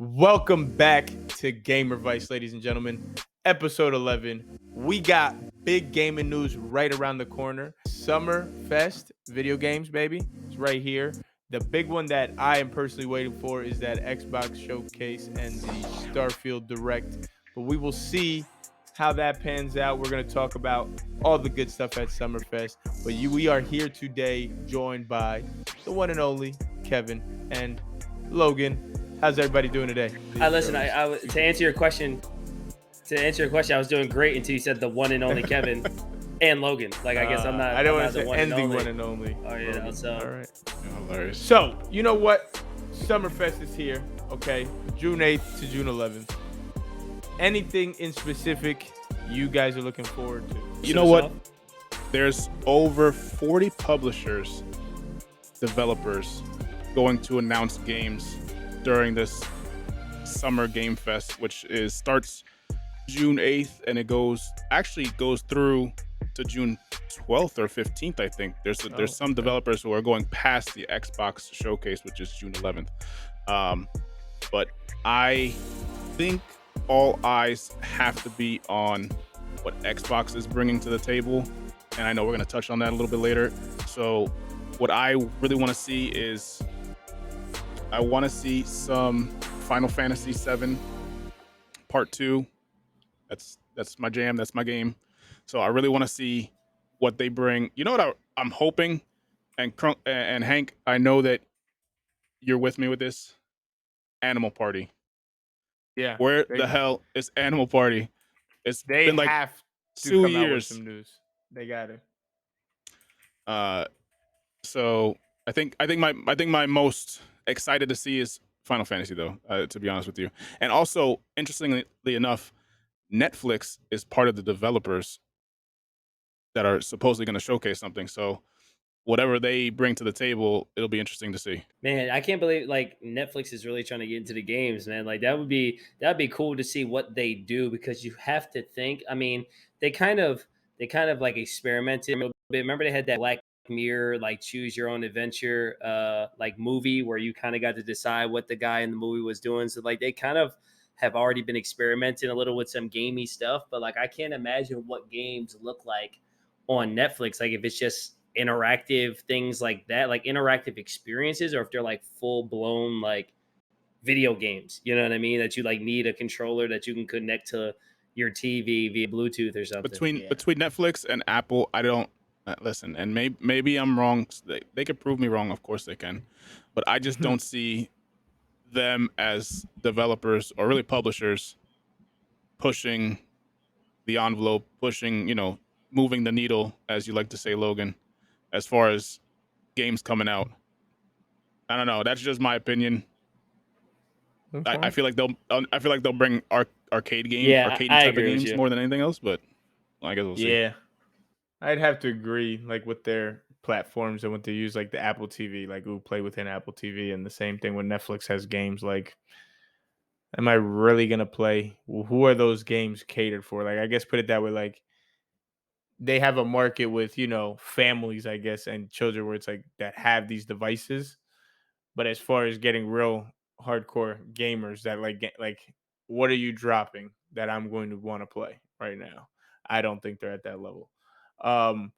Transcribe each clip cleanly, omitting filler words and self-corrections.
Welcome back to GamerVice, ladies and gentlemen. Episode 11. We got big gaming news right around the corner. Summer Fest video games, baby. It's right here. The big one that I am personally waiting for is that Xbox showcase and the Starfield Direct. But we will see how that pans out. We're going to talk about all the good stuff at Summerfest. But we are here today joined by the one and only Kevin and Logan. How's everybody doing today? Listen. To answer your question, I was doing great until you said the one and only Kevin and Logan. Like, I guess I'm not. I don't I'm want not to the say one and and the only. one and only. Oh, you know, so all right. Hilarious. So you know what? Summerfest is here. Okay, June 8th to June 11th. Anything in specific you guys are looking forward to? You know what? There's over 40 publishers, developers going to announce games during this Summer Game Fest, which starts June 8th and it goes through to June 12th or 15th, I think. There's some developers who are going past the Xbox showcase, which is June 11th. But I think all eyes have to be on what Xbox is bringing to the table. And I know we're going to touch on that a little bit later. So what I really want to see is I want to see some Final Fantasy VII Part 2. That's my jam. That's my game. So I really want to see what they bring. You know what I'm hoping? And Hank, I know that you're with me with this. Animal Party. Yeah. Where the hell is Animal Party? It's They been like have to 2 come out with years. some news. They got it. So I think my most excited to see is Final Fantasy, though, to be honest with you. And also, interestingly enough, Netflix is part of the developers that are supposedly going to showcase something. So whatever they bring to the table, it'll be interesting to see. man, I can't believe like Netflix is really trying to get into the games, man. Like that'd be cool to see what they do, because you have to think. I mean, they kind of like experimented a little bit. Remember they had that Black Mirror like choose your own adventure like movie where you kind of got to decide what the guy in the movie was doing. So like they kind of have already been experimenting a little with some gamey stuff, but like I can't imagine what games look like on Netflix. Like if it's just interactive things like that, like interactive experiences, or if they're like full blown like video games, you know what I mean? That you like need a controller that you can connect to your TV via Bluetooth or something. Between Netflix and Apple, I don't listen. And maybe I'm wrong. They could prove me wrong. Of course they can, but I just don't see them as developers or really publishers pushing the envelope, pushing, moving the needle, as you like to say, Logan, as far as games coming out. I don't know. That's just my opinion. I feel like they'll bring arcade games, arcade type of games more than anything else. But I guess we'll see. Yeah, I'd have to agree. Like with their platforms and what they use, like the Apple TV, like we'll play within Apple TV, and the same thing when Netflix has games. Like, am I really gonna play? Who are those games catered for? Like, I guess put it that way. Like, they have a market with families, I guess, and children where it's like that have these devices. But as far as getting real hardcore gamers that like what are you dropping that I'm going to want to play right now? I don't think they're at that level. Um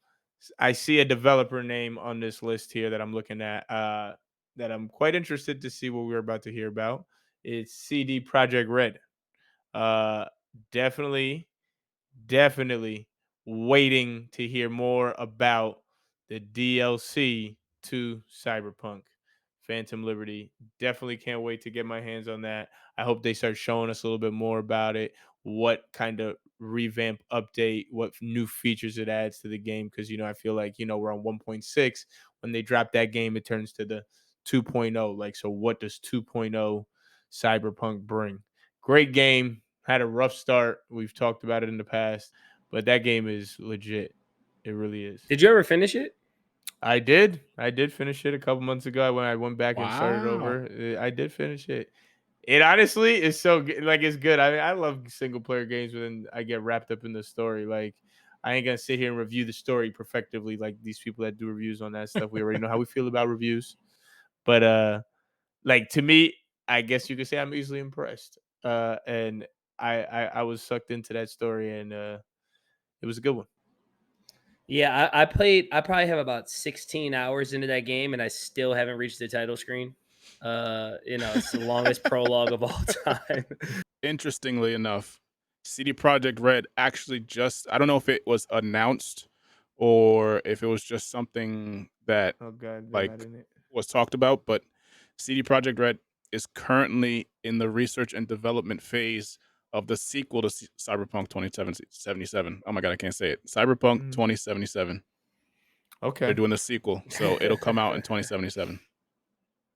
I see a developer name on this list here that I'm looking at that I'm quite interested to see what we're about to hear about. It's CD Project Red. Uh definitely definitely waiting to hear more about the DLC to Cyberpunk Phantom Liberty. Definitely can't wait to get my hands on that. I hope they start showing us a little bit more about it, what kind of revamp update, what new features it adds to the game. Because, I feel like, we're on 1.6. When they drop that game, it turns to the 2.0. Like, so what does 2.0 Cyberpunk bring? Great game. Had a rough start. We've talked about it in the past, but that game is legit. It really is. Did you ever finish it? I did. I did finish it a couple months ago when I went back and started Wow. over. I did finish it. It honestly is so good. Like it's good. I mean, I love single player games when I get wrapped up in the story. Like I ain't gonna sit here and review the story perfectively like these people that do reviews on that stuff. We already know how we feel about reviews. But like to me, I guess you could say I'm easily impressed. And I was sucked into that story, and it was a good one. Yeah, I played. I probably have about 16 hours into that game, and I still haven't reached the title screen. It's the longest prologue of all time. Interestingly enough, CD Projekt Red actually just I don't know if it was announced or if it was just something that Oh God, they're not like in it. was talked about, but CD Projekt Red is currently in the research and development phase of the sequel to Cyberpunk 2077. Oh my god, I can't say it. Cyberpunk Mm, 2077. They're okay. doing the sequel, so it'll come out in 2077.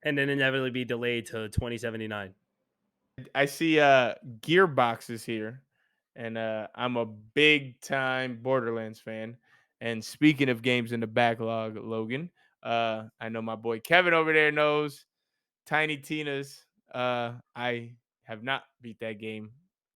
And then inevitably be delayed to 2079. I see Gearbox is here, and I'm a big time Borderlands fan. And speaking of games in the backlog, Logan, I know my boy Kevin over there knows Tiny Tina's. I have not beat that game.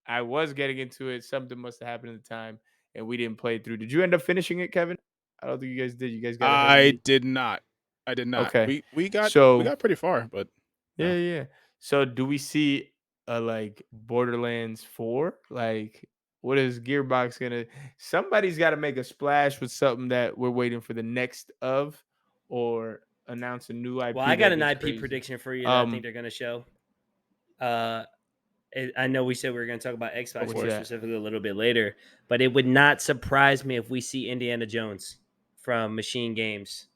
I was getting into it. Something must have happened at the time, and we didn't play it through. Did you end up finishing it, Kevin? I don't think you guys did. You guys got ahead of I me. did not. I did not. Okay, We so got pretty far, but yeah, no. yeah. So do we see a like Borderlands 4? Like what is Gearbox gonna somebody's gotta make a splash with something that we're waiting for the next of or announce a new Well, I IP got that an gets IP crazy. prediction for you that I think Um they're going to show. Uh, I know we said we were going to talk about Xbox what's more that? specifically a little bit later, but it would not surprise me if we see Indiana Jones from Machine Games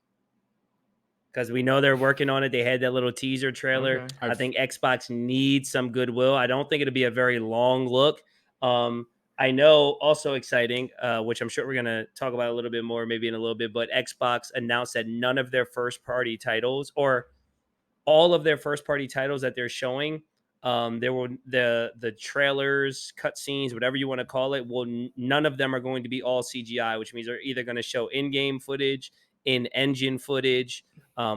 because we know they're working on it. They had that little teaser trailer. Okay. I I've think Xbox needs some goodwill. I don't think it'll be a very long look. I know also exciting, which I'm sure we're going to talk about a little bit more maybe in a little bit, but Xbox announced that none of their first party titles or all of their first party titles that they're showing. There will the trailers, cutscenes, whatever you want to call it. None of them are going to be all CGI, which means they're either going to show in-game footage, in-engine footage,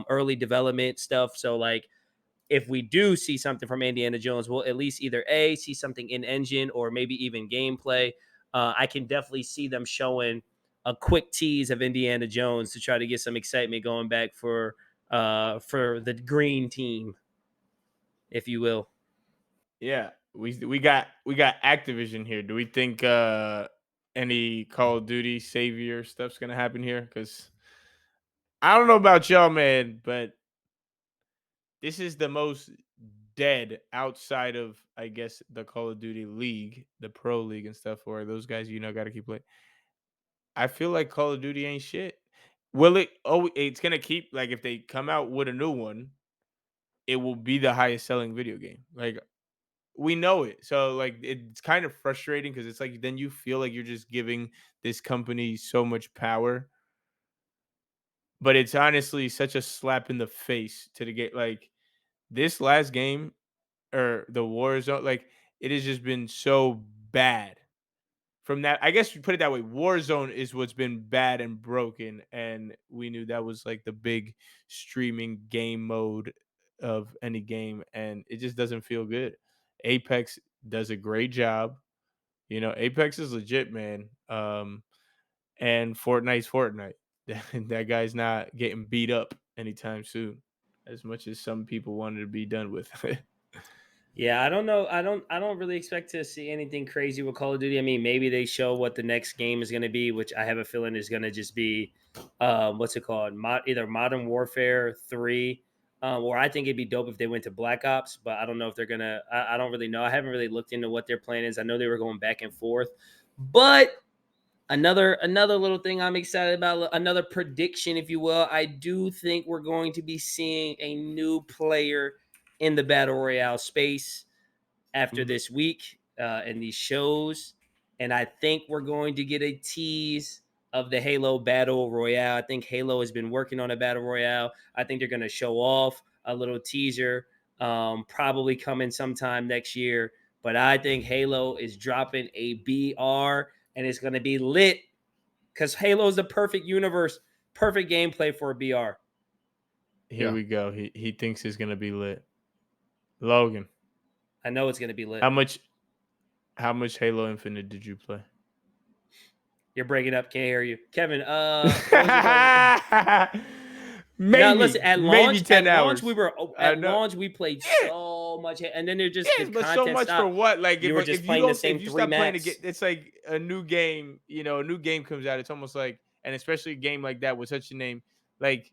early development stuff. So like, if we do see something from Indiana Jones, we'll at least either see something in engine or maybe even gameplay. I can definitely see them showing a quick tease of Indiana Jones to try to get some excitement going back for the green team, if you will. Yeah. We got Activision here. Do we think any Call of Duty Savior stuff's gonna happen here? Because I don't know about y'all, man, but this is the most dead outside of, I guess, the Call of Duty League, the Pro League and stuff, where those guys, got to keep playing. I feel like Call of Duty ain't shit. Will it? Oh, it's gonna keep like if they come out with a new one, it will be the highest selling video game. Like we know it, so like it's kind of frustrating because it's like then you feel like you're just giving this company so much power, but it's honestly such a slap in the face to the game. Like this last game or the Warzone, like it has just been so bad. From that, I guess you put it that way. Warzone is what's been bad and broken, and we knew that was like the big streaming game mode of any game, and it just doesn't feel good. Apex does a great job. Apex is legit, man. And Fortnite's Fortnite. That guy's not getting beat up anytime soon, as much as some people wanted to be done with. Yeah, I don't know. I don't really expect to see anything crazy with Call of Duty. I mean, maybe they show what the next game is going to be, which I have a feeling is going to just be what's it called? Either Modern Warfare 3, or I think it'd be dope if they went to Black Ops, but I don't know if they're gonna. I don't really know. I haven't really looked into what their plan is. I know they were going back and forth, but another little thing I'm excited about, another prediction, if you will. I do think we're going to be seeing a new player in the battle royale space after Mhm. this week in these shows. And I think we're going to get a tease of the Halo Battle Royale. I think Halo has been working on a Battle Royale. I think they're going to show off a little teaser, probably coming sometime next year. But I think Halo is dropping a BR and it's going to be lit because Halo is the perfect universe, perfect gameplay for a BR. Here yeah. we go. He thinks it's gonna be lit. Logan, I know it's going to be how lit. much how much Halo Infinite did you play? You're breaking up. Can't hear you. Kevin, what was your question? No, listen. Maybe 10 At launch, hours. I at know. launch we played Yeah. so so much, and then they're just the Yes, but so content much for stopped. what? Like You were if just you playing the don't same if you 3 stop playing maps. it's like a new game, a new game comes out. It's almost like, and especially a game like that with such a name, like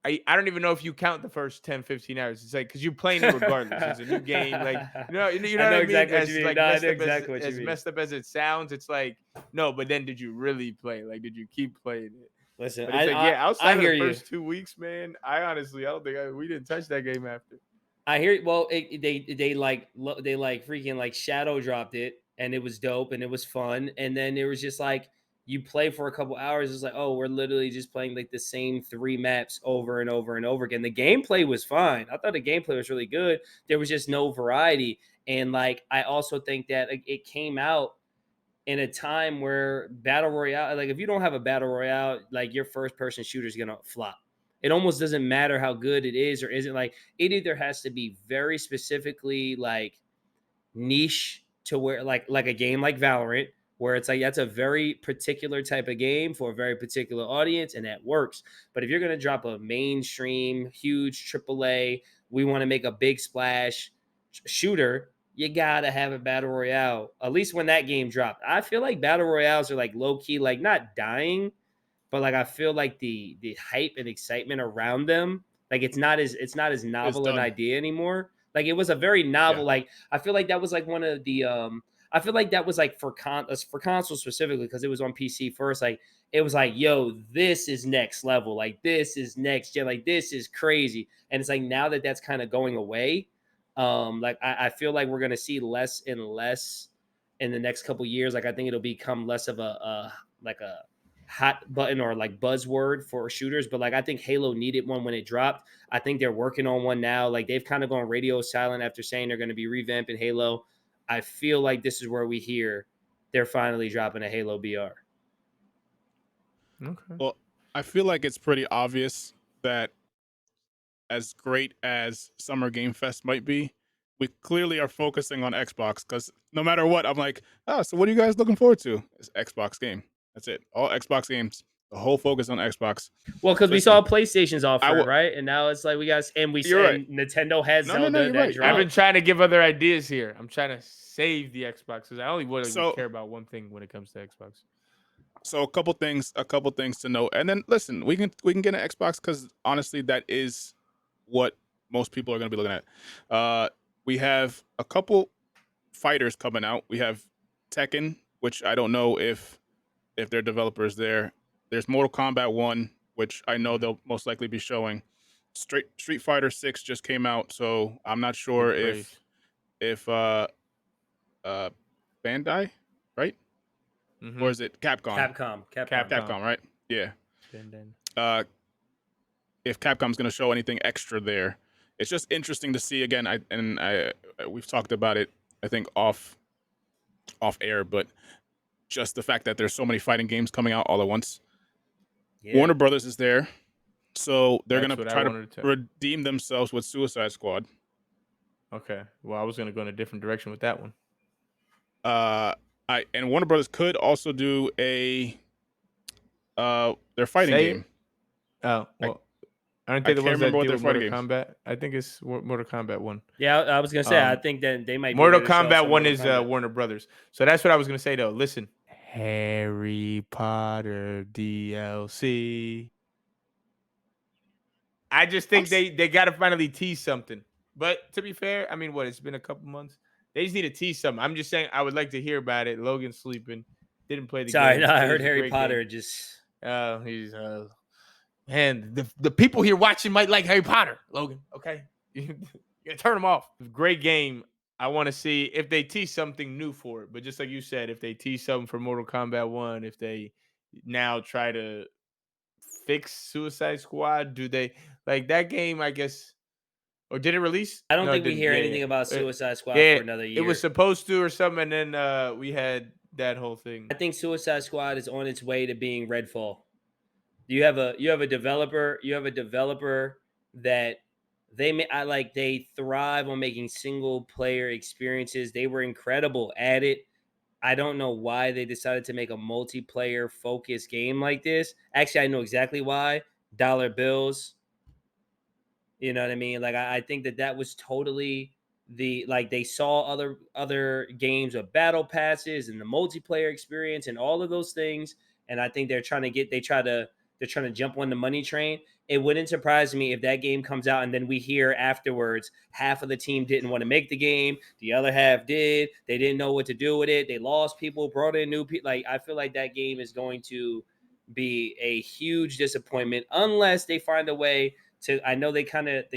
I don't even know if you count the first 10, 15 hours. It's like because you're playing it regardless. It's a new game. Like you know I what know I mean? exactly what you As mean. like No, I messed know up exactly what you as mean. messed up as it sounds, it's like no, but then did you really play? Like, did you keep playing it? Listen, But it's like, yeah, I outside of hear the you. first 2 weeks, man, I honestly I don't think we didn't touch that game after. I hear. Well, they like freaking like shadow dropped it, and it was dope, and it was fun, and then it was just like you play for a couple hours. It's like, oh, we're literally just playing like the same 3 maps over and over and over again. The gameplay was fine. I thought the gameplay was really good. There was just no variety, and like I also think that it came out in a time where battle royale, like if you don't have a battle royale, like your first person shooter is gonna flop. It almost doesn't matter how good it is or isn't. Like it either has to be very specifically like niche to where like a game like Valorant, where it's like that's a very particular type of game for a very particular audience, and that works. But if you're gonna drop a mainstream, huge AAA, we want to make a big splash shooter, you gotta have a battle royale. At least when that game dropped, I feel like battle royales are like low key, like not dying, but like I feel like the hype and excitement around them, like it's not as It's novel an done. idea anymore. Like it was a very Yeah. novel. Like I feel like that was like one of the I feel like that was like for consoles specifically because it was on PC first. Like it was like, yo, this is next level. Like this is next gen. Like this is crazy. And it's like now that that's kind of going away, like I feel like we're gonna see less and less in the next couple years. Like I think it'll become less of a like a hot button or like buzzword for shooters, but like I think Halo needed one when it dropped. I think they're working on one now. Like they've kind of gone radio silent after saying they're going to be revamping Halo. I feel like this is where we hear they're finally dropping a Halo BR. Okay. Well, I feel like it's pretty obvious that as great as Summer Game Fest might be, we clearly are focusing on Xbox because no matter what, I'm like, oh, so what are you guys looking forward to? It's Xbox game. That's it. All Xbox games. The whole focus on Xbox. Well, because we Listen, saw PlayStation's I offer it, will. right? And now it's like we got You're right. and Nintendo had No. Zelda You're that right. You're I've right. been dropped. trying to give other ideas here. I'm trying to save the Xbox because I only would So, care about one thing when it comes to Xbox. so a couple things to note, and then listen, we can get an Xbox because honestly, that is what most people are going to be looking at. We have a couple fighters coming out. We have Tekken, which I don't know if their developers there. There's Mortal Kombat 1, which I know they'll most likely be showing. Street Fighter 6 just came out, so I'm not sure Good praise. if uh Bandai, right? Or Mm-hmm. is it Capcom? Capcom. Capcom. Capcom, right? Yeah. Then. Uh if Capcom's going to show anything extra there. It's just interesting to see again. We've talked about it I think off air, but just the fact that there's so many fighting games coming out all at once. Yeah. Warner Brothers is there, so they're That's gonna what I try to wanted to. redeem themselves with Suicide Squad. Okay. Well, I was gonna go in a different direction with that one. And Warner Brothers could also do their fighting Say game. it. Oh I, well, aren't I they the can't ones remember that what deal their with fighting Mortal games. Kombat? I think it's Mortal Kombat one. Yeah, I was gonna say I Um, think that they might be Mortal able to show Kombat some one Mortal is Kombat. Warner Brothers. So that's what I was gonna say though. Listen, Harry Potter DLC. I just I'm think they got to finally tease something. But to be fair, I mean, what it's been a couple months. They just need to tease something. I'm just saying I would like to hear about it. Logan's sleeping. Didn't play the Sorry, no, game. I It heard is a Harry great game. Potter just. He's man. The people here watching might like Harry Potter. Logan, okay, you gotta turn them off. Great game. I want to see if they tease something new for it. But just like you said, if they tease something for Mortal Kombat 1, if they now try to fix Suicide Squad, do they like that game? I guess, or did it release? I don't No, it think we didn't. hear Yeah, anything about yeah, Suicide Squad yeah. for another It was year. supposed to or something, and then we had that whole thing. I think Suicide Squad is on its way to being Redfall. You have a developer that they thrive on making single player experiences. They were incredible at it. I don't know why they decided to make a multiplayer focused game like this. Actually, I know exactly why. Dollar bills. You know what I mean? Like I think that was totally they saw other games with battle passes and the multiplayer experience and all of those things. And I think they're trying to they're trying to jump on the money train. It wouldn't surprise me if that game comes out and then we hear afterwards half of the team didn't want to make the game, the other half did. They didn't know what to do with it. They lost people, brought in new people. Like, I feel like that game is going to be a huge disappointment unless they find a way to. I know they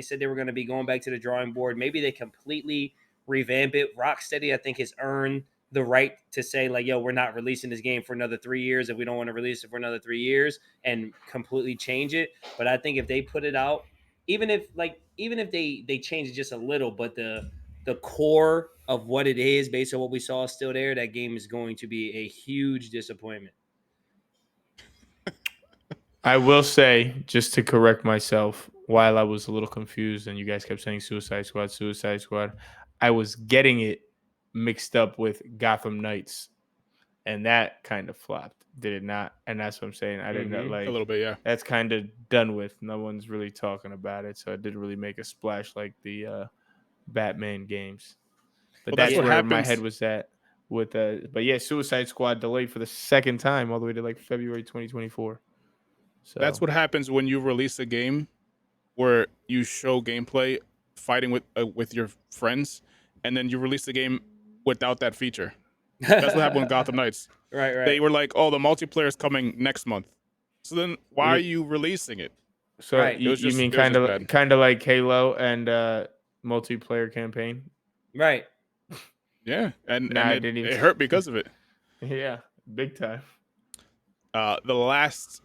said they were going to be going back to the drawing board. Maybe they completely revamp it. Rocksteady, I think, has earned the right to say, like, yo, we're not releasing this game for another 3 years if we don't want to release it for another 3 years, and completely change it. But I think if they put it out, even if they change it just a little, but the core of what it is based on what we saw is still there, that game is going to be a huge disappointment. I will say, just to correct myself, while I was a little confused and you guys kept saying Suicide Squad, I was getting it mixed up with Gotham Knights, and that kind of flopped, did it not? And that's what I'm saying. I didn't know, Mm-hmm. A little bit, yeah. that's kind of done with. No one's really talking about it, so it didn't really make a splash like the Batman games. But Well, that's that's what where my head happens. was at with but yeah, Suicide Squad delayed for the second time all the way to like February 2024. That's So what happens when you release a game where you show gameplay fighting with your friends, and then you release the game without that feature. That's what happened with Gotham Knights. Right. They were like, "Oh, the multiplayer is coming next month." So then, why are you, you releasing it? so Right. you mean It was kind just of bad. like Halo and multiplayer campaign? Right. Yeah, Nah, and I it didn't it hurt because of it. even. Yeah, big time. The last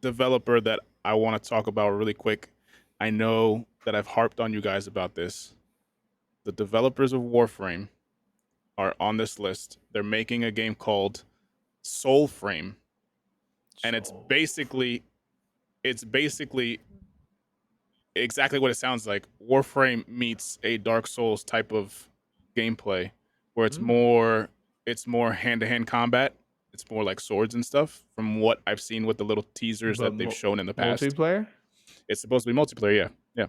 developer that I want to talk about really quick. I know that I've harped on you guys about this. The developers of Warframe are on this list. They're making a game called Soulframe, and So it's basically exactly what it sounds like. Warframe meets a Dark Souls type of gameplay, where it's more hand to hand combat. It's more like swords and stuff. From what I've seen with the little teasers but that they've shown in the past, multiplayer. it's supposed to be multiplayer. Yeah, yeah.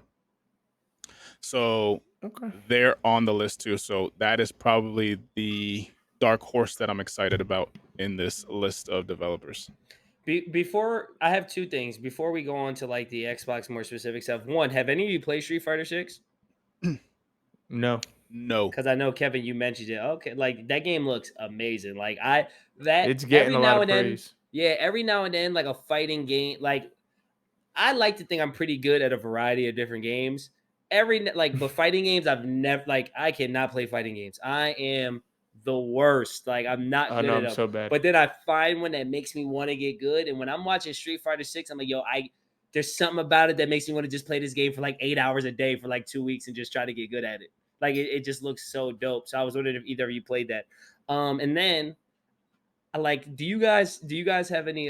So Okay. they're on the list too. So that is probably the dark horse that I'm excited about in this list of developers. Before, I have two things before we go on to like the Xbox more specific stuff. One, have any of you played Street Fighter 6? No, No. Because I know, Kevin, you mentioned it. Okay, like that game looks amazing. Like, I that it's getting every a lot now of and then, praise. yeah, every now and then, like a fighting game. Like, I like to think I'm pretty good at a variety of different games. But fighting games, I've never, like, I cannot play fighting games. I am the worst. Like, I'm not Oh good no, at I'm them. so bad. But then I find one that makes me want to get good. And when I'm watching Street Fighter 6, I'm like, yo, there's something about it that makes me want to just play this game for like 8 hours a day for like 2 weeks and just try to get good at it. Like, it just looks so dope. So I was wondering if either of you played that. And then like, do you guys have any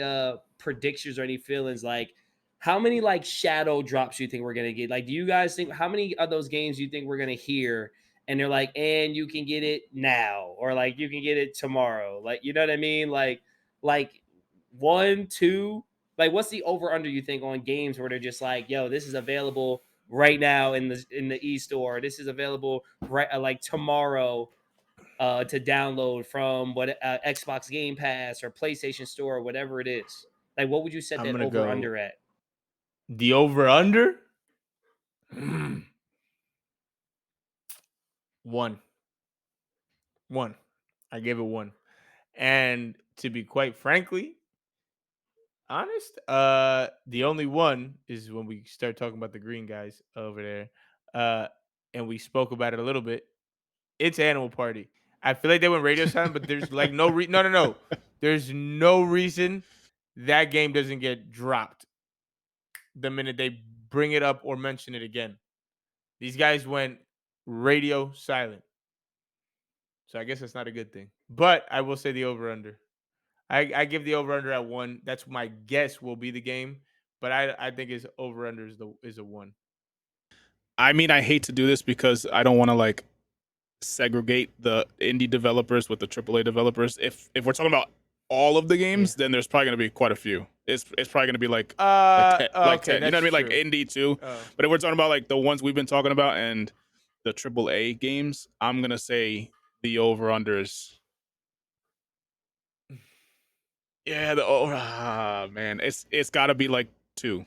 predictions or any feelings, like how many like shadow drops you think we're gonna get? Like, do you guys think, how many of those games do you think we're gonna hear and they're like, and you can get it now, or like you can get it tomorrow? Like, you know what I mean? Like one, two, like what's the over under you think on games where they're just like, yo, this is available right now in the e-store, this is available right like tomorrow to download from what Xbox Game Pass or PlayStation Store or whatever it is. Like, what would you set I'm that gonna over go under at? the over under. One. One. I gave it one. And to be quite frankly honest, the only one is when we start talking about the green guys over there. And we spoke about it a little bit. It's Animal Party. I feel like they went radio silent, but there's like no. There's no reason that game doesn't get dropped the minute they bring it up or mention it again. These guys went radio silent. So I guess that's not a good thing. But I will say the over under. I give the over under at one. That's my guess will be the game. But I think his over under is a one. I mean, I hate to do this because I don't want to like segregate the indie developers with the AAA developers. If we're talking about all of the Yeah. games, then there's probably going to be quite a few. It's probably going to be like Okay, 10. You know that's what I mean? Like true. indie too. Oh. But if we're talking about like the ones we've been talking about and the AAA games, I'm gonna say the over-unders. Yeah, man, it's got to be like 2.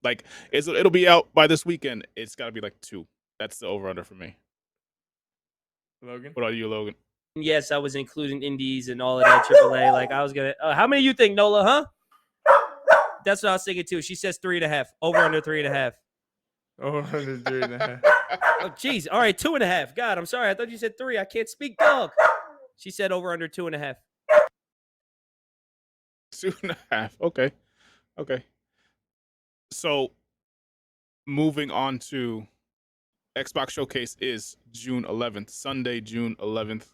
Like it'll be out by this weekend. It's got to be like 2. That's the over-under for me. Logan. What are you, Logan? Yes, I was including indies and all of that AAA. Like I was gonna. How many you think, Nola? Huh? That's what I was thinking too. She says 3.5. Over under 3.5. Over 103.5. Oh, jeez. All right, 2.5. God, I'm sorry. I thought you said 3. I can't speak, dog. She said over under 2.5. 2.5. Okay. Okay. So moving on to Xbox Showcase is June 11th, Sunday, June 11th.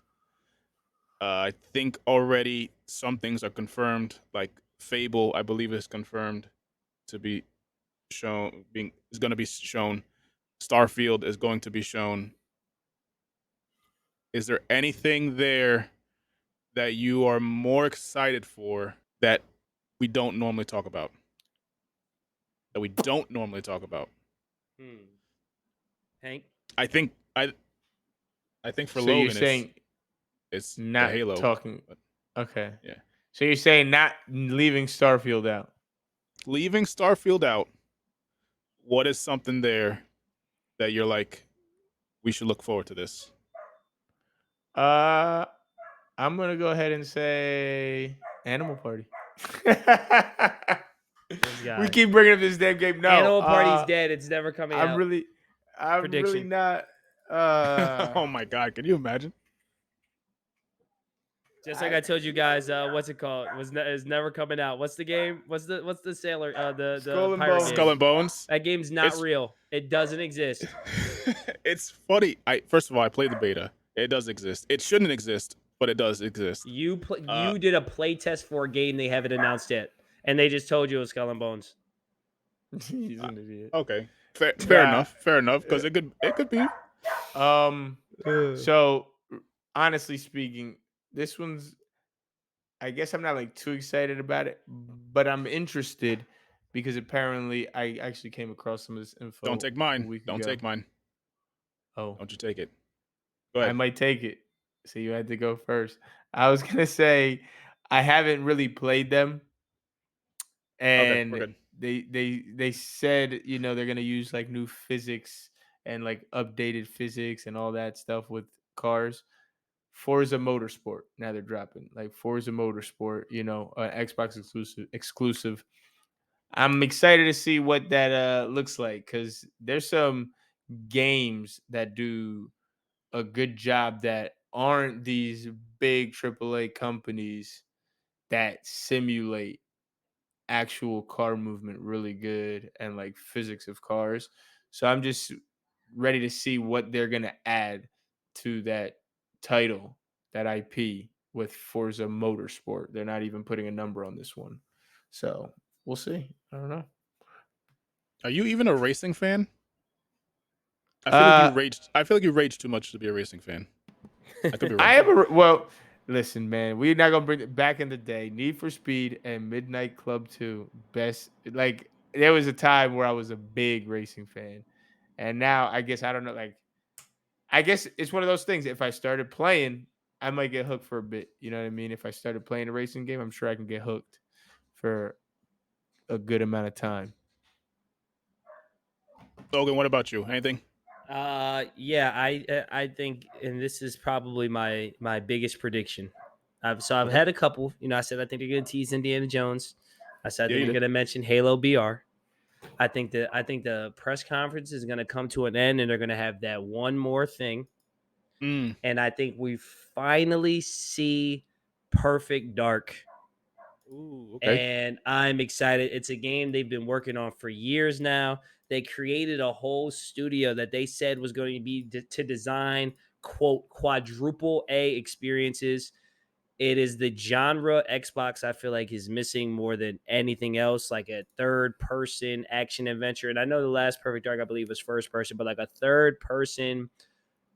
I think already some things are confirmed. Like Fable, I believe, is confirmed to be shown. Is going to be shown. Starfield is going to be shown. Is there anything there that you are more excited for that we don't normally talk about? That we don't normally talk about? Hank? I think for So you're Logan saying it's the not Halo. talking. But Okay. yeah. So you're saying not leaving Starfield out. Leaving Starfield out, what is something there that you're like, we should look forward to this? I'm gonna go ahead and say Animal Party. We keep bringing up this damn game. No, Animal Party's dead. It's never coming I'm out. really Prediction. not. Oh my god, can you imagine? Just like I told you guys, what's it called? Is never coming out. What's the game? What's the sailor? The Skull and pirate Bones. game. Skull and Bones. That game's not It's- real. It doesn't exist. It's funny. First of all, I played the beta. It does exist. It shouldn't exist, but it does exist. You did a play test for a game they haven't announced yet, and they just told you it was Skull and Bones. He's an idiot. Okay, fair enough. Fair enough, because it could be. So honestly speaking, this one's. I guess I'm not like too excited about it, but I'm interested because apparently I actually came across some of this info. Don't take a mine. week Don't ago. take mine. Oh, Don't you take it. Go I ahead. might take it. So you had to go first. I was gonna say I haven't really played them, Okay, we're and good. they said they're gonna use like new physics and like updated physics and all that stuff with cars. Forza Motorsport. Now they're dropping like Forza Motorsport. Xbox exclusive. I'm excited to see what that looks like because there's some games that do a good job that aren't these big AAA companies that simulate actual car movement really good and like physics of cars. So I'm just ready to see what they're going to add to that title, that IP with Forza Motorsport. They're not even putting a number on this one. So we'll see. I don't know. Are you even a racing fan? I feel like you Uh, raged. I feel like you raged too much to be a racing fan. I could be I wrong. am well. Listen, man, we're not gonna bring it back in the day. Need for Speed and Midnight Club 2, best. Like there was a time where I was a big racing fan, and now I guess I don't know. Like I guess it's one of those things. If I started playing, I might get hooked for a bit. You know what I mean? If I started playing a racing game, I'm sure I can get hooked for a good amount of time. Logan, what about you? Anything? Yeah, I think, and this is probably my biggest prediction. I've Okay. had a couple. I said I think they're gonna tease Indiana Jones. I said I Yeah, think you they're did. gonna mention Halo BR. I think the press conference is gonna come to an end, and they're gonna have that one more thing. Mm. And I think we finally see Perfect Dark. Ooh, okay. And I'm excited. It's a game they've been working on for years now. They created a whole studio that they said was going to be to design, quote, quadruple A experiences. It is the genre Xbox I feel like is missing more than anything else, like a third person action adventure. And I know the last Perfect Dark, I believe, was first person, but like a third person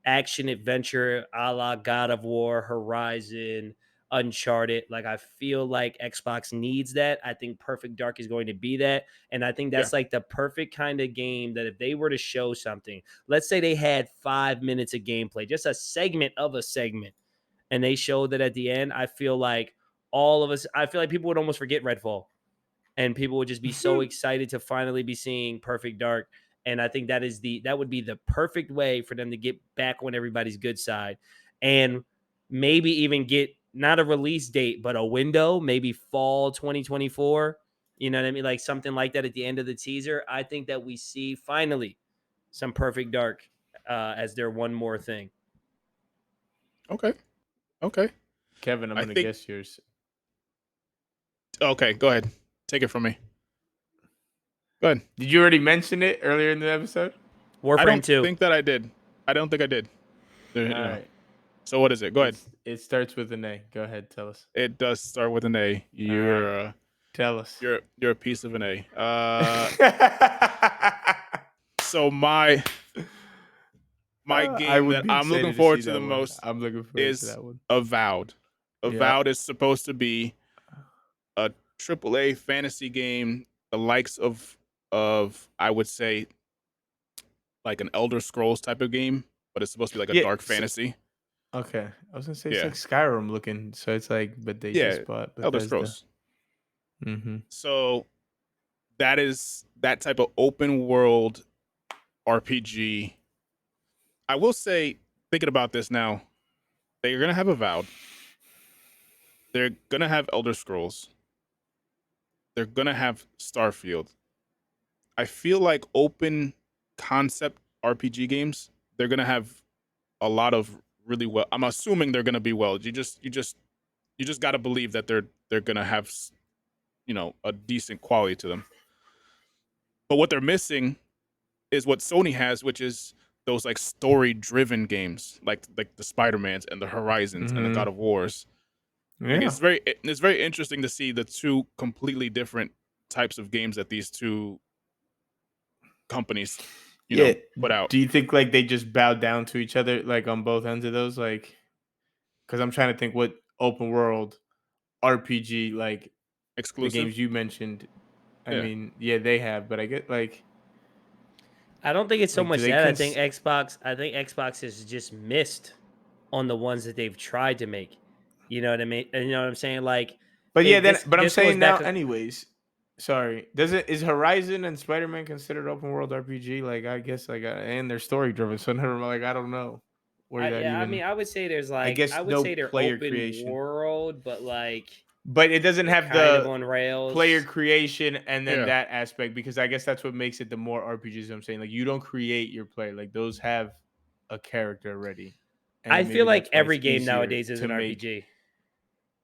action adventure a la God of War, Horizon, Uncharted. Like I feel like Xbox needs that. I think Perfect Dark is going to be that. And I think Yeah. that's like the perfect kind of game that if they were to show something, let's say they had 5 minutes of gameplay, just a segment of a segment, and they showed that at the end, I feel like I feel like people would almost forget Redfall and people would just be so excited to finally be seeing Perfect Dark. And I think that would be the perfect way for them to get back on everybody's good side, and maybe even get not a release date, but a window, maybe fall 2024. You know what I mean? Like something like that at the end of the teaser. I think that we see finally some Perfect Dark as their one more thing. Okay. Okay. Kevin, I'm I gonna think. guess yours. Okay, go ahead. Take it from me. Go ahead. Did you already mention it earlier in the episode? I Warframe don't 2. think that I did. I don't think I did. All You know. right. So what is it? Go ahead. It starts with an A. Go ahead, tell us. It does start with an A. All right. Tell us. You're a piece of an A. So my I game would that be I'm looking excited to forward see to the that one. most I'm looking forward to is that one. Avowed. Yeah. Avowed is supposed to be a AAA fantasy game, the likes of I would say like an Elder Scrolls type of game, but it's supposed to be like a Yeah. dark fantasy. Okay. I was gonna say it's Yeah. like Skyrim looking, so it's like, but they Yeah, just bought Elder Bethesda. Scrolls. Mm-hmm. So that is that type of open world RPG. I will say, thinking about this now, they're gonna have Avowed. They're gonna have Elder Scrolls. They're gonna have Starfield. I feel like open concept RPG games, they're gonna have a lot of really well. I'm assuming they're gonna be well. You just got to believe that they're gonna have a decent quality to them. But what they're missing is what Sony has, which is those like story driven games, like the Spider-Mans and the Horizons and the God of Wars. Like Yeah. it's very interesting to see the two completely different types of games that these two companies, put out. Do you think like they just bowed down to each other, like on both ends of those? Like, because I'm trying to think what open world RPG, like the Exclusive. games you mentioned. I Yeah. mean, yeah, they have, but I get like I don't think it's so do much they that. I think Xbox has just missed on the ones that they've tried to make. You know what I mean? And you know what I'm saying? Like But yeah, but I'm this goes saying back now, to anyways. Sorry, is Horizon and Spider Man considered open world RPG? Like, I guess and they're story driven, so never mind. Like, I don't know where that I even. mean, I would say there's I like guess I would no say they're player open creation, world, but like but it doesn't they're have kind of the on player rails. creation and then Yeah. that aspect, because I guess that's what makes it the more RPGs. I'm saying like you don't create your player, like those have a character already, and I then feel maybe like that's why every it's game easier nowadays is to an make. RPG.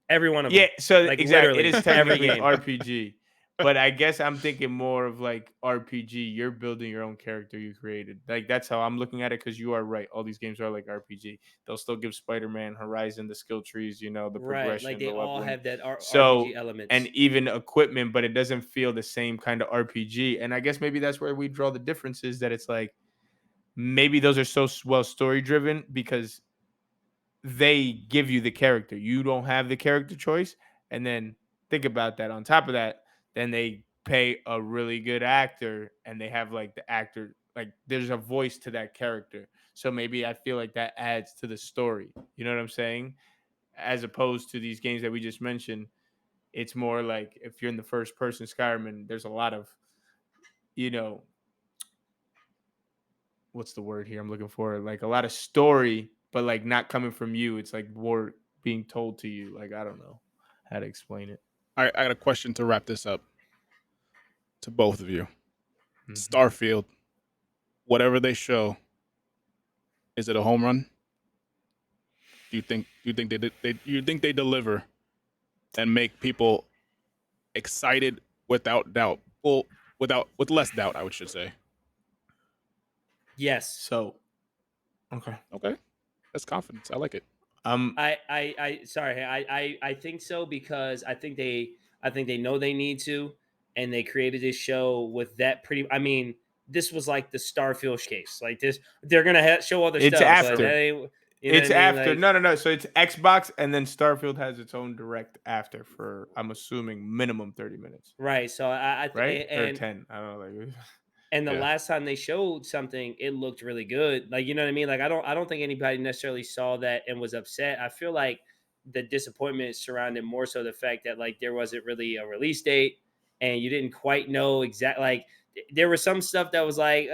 Every one of Yeah, them. so Like exactly, it literally is every technically game. RPG, but I guess I'm thinking more of like RPG. You're building your own character you created. Like that's how I'm looking at it. Because you are right, all these games are like RPG. They'll still give Spider-Man, Horizon, the skill trees, the Right. Like progression, they the all leveling. have that RPG So and elements. even equipment, but it doesn't feel the same kind of RPG. And I guess maybe that's where we draw the differences. That it's like maybe those are so well story driven because they give you the character. You don't have the character choice. And then think about that. On top of that, then they pay a really good actor and they have like the actor, like there's a voice to that character. So maybe I feel like that adds to the story. You know what I'm saying? As opposed to these games that we just mentioned, it's more like if you're in the first person Skyrim, there's a lot of, you know, what's the word here I'm looking for? Like a lot of story, but like not coming from you. It's like more being told to you. Like I don't know how to explain it. I got a question to wrap this up to both of you. Mhm. Starfield, whatever they show, is it a home run? Do you think they deliver and make people excited without doubt? Well, with less doubt, I should say. Yes. So okay. Okay, that's confidence. I like it. I think so because I think they know they need to, and they created this show with that pretty. I mean, this was like the Starfield case. Like this, they're gonna show other It's stuff, but after. that ain't. You know what It's I mean? after. Like, No. So it's Xbox, and then Starfield has its own direct after for, I'm assuming, minimum 30 minutes, right. So right? Or 10. I don't know. Like, and the Yeah. last time they showed something, it looked really good. Like, you know what I mean? Like, I don't think anybody necessarily saw that and was upset. I feel like the disappointment surrounded more so the fact that like there wasn't really a release date and you didn't quite know exactly like there was some stuff that was like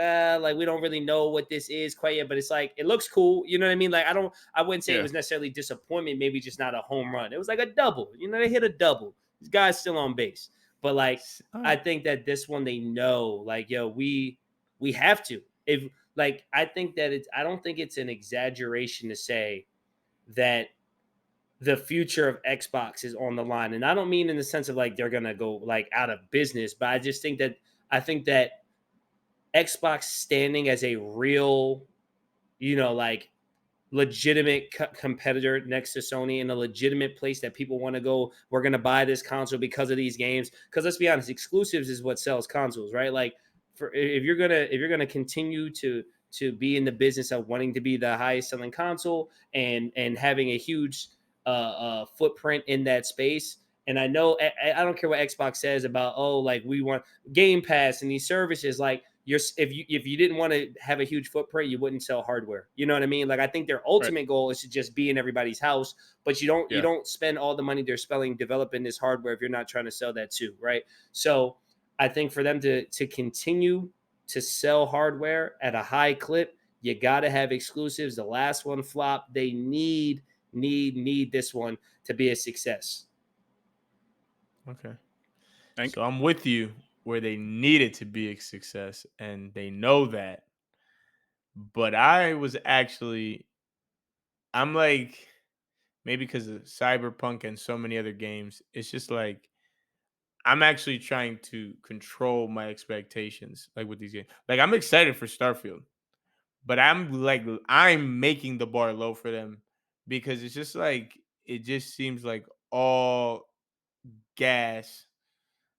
we don't really know what this is quite yet, but it's like it looks cool. You know what I mean? Like I wouldn't say it Yeah. was necessarily disappointment, maybe just not a home run. It was like a double. You know, they hit a double. This guy's still on base. But like all I right. think that this one they know, like, yo, we have to. If like I think that it's I don't think it's an exaggeration to say that the future of Xbox is on the line. And I don't mean in the sense of like they're gonna go like out of business, but I think that Xbox standing as a real, like legitimate competitor next to Sony and a legitimate place that people want to go. We're going to buy this console because of these games. Because let's be honest, exclusives is what sells consoles, right? Like, for if you're gonna continue to be in the business of wanting to be the highest selling console and having a huge footprint in that space. And I know I don't care what Xbox says about like we want Game Pass and these services like if you didn't want to have a huge footprint, you wouldn't sell hardware. You know what I mean? Like I think their Right. ultimate goal is to just be in everybody's house, but you Yeah. don't spend all the money they're spending developing this hardware if you're not trying to sell that too, right? So I think for them to continue to sell hardware at a high clip, you got to have exclusives. The last one flopped. They need this one to be a success. Okay. Thank. So I'm with you where they need it to be a success, and they know that. But I'm like, maybe because of Cyberpunk and so many other games, it's just like I'm actually trying to control my expectations, like with these games. Like I'm excited for Starfield, but I'm making the bar low for them because it's just like it just seems like all gas,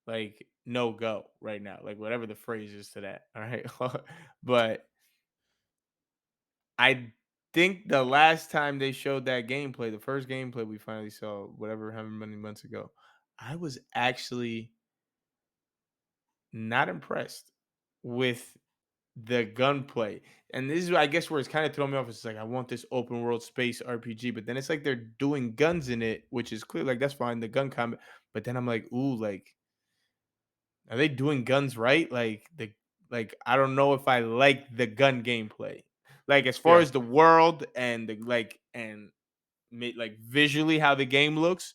like no go right now, like whatever the phrase is to that. All right, but I think the last time they showed that gameplay, the first gameplay we finally saw, whatever, however many months ago, I was actually not impressed with the gunplay. And this is, I guess, where it's kind of throwing me off. It's like I want this open world space RPG, but then it's like they're doing guns in it, which is clear. Like that's fine, the gun combat. But then I'm like, ooh, like, are they doing guns right? Like I don't know if I like the gun gameplay. Like as far Yeah. as the world and like visually how the game looks,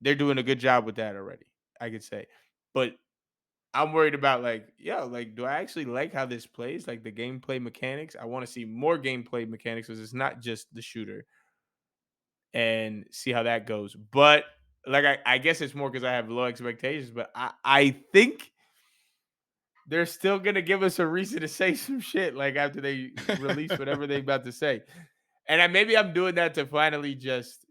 they're doing a good job with that already. I could say, but I'm worried about like, yo, like, do I actually like how this plays? Like the gameplay mechanics. I want to see more gameplay mechanics because it's not just the shooter and see how that goes. But like, I guess it's more because I have low expectations. But I think they're still gonna give us a reason to say some shit like after they release whatever they about to say. And maybe I'm doing that to finally just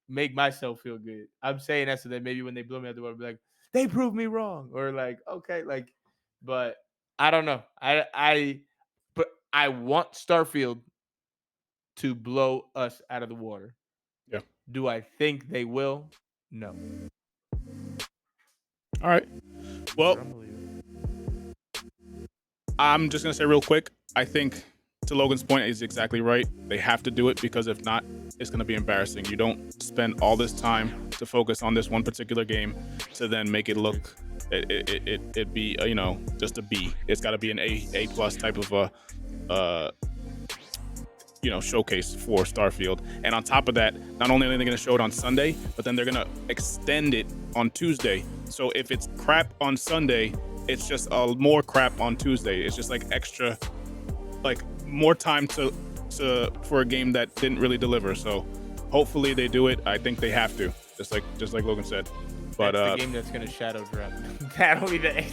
make myself feel good. I'm saying that so that maybe when they blow me out the water, I'll be like, they proved me wrong, or like, okay, like, but I don't know. But I want Starfield to blow us out of the water. Yeah. Do I think they will? No. All right. Well, But I'm gonna leave it. I'm just gonna say real quick. I think to Logan's point is exactly right. They have to do it because if not, it's gonna be embarrassing. You don't spend all this time to focus on this one particular game to then make it look it be just a B. It's got to be an A plus type of a showcase for Starfield. And on top of that, not only are they going to show it on Sunday, but then they're going to extend it on Tuesday. So if it's crap on Sunday, it's just more crap on Tuesday. It's just like extra, like more time for a game that didn't really deliver. So hopefully they do it. I think they have to, just like Logan said. But that's the game that's gonna shadow drop. That only the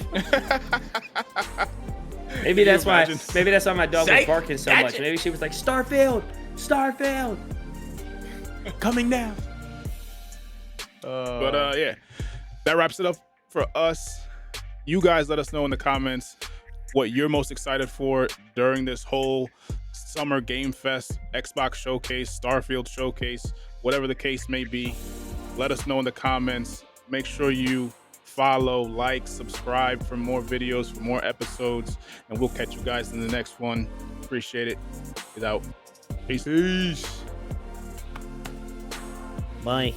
Maybe that's why. imagine? Maybe that's why my dog was Say- barking so that's much. it. Maybe she was like, "Starfield, Starfield." coming now. But yeah, that wraps it up for us. You guys let us know in the comments what you're most excited for during this whole Summer Game Fest, Xbox Showcase, Starfield Showcase, whatever the case may be. Let us know in the comments. Make sure you follow, like, subscribe for more videos, for more episodes, and we'll catch you guys in the next one. Appreciate it. Peace out. Peace. Peace. Bye.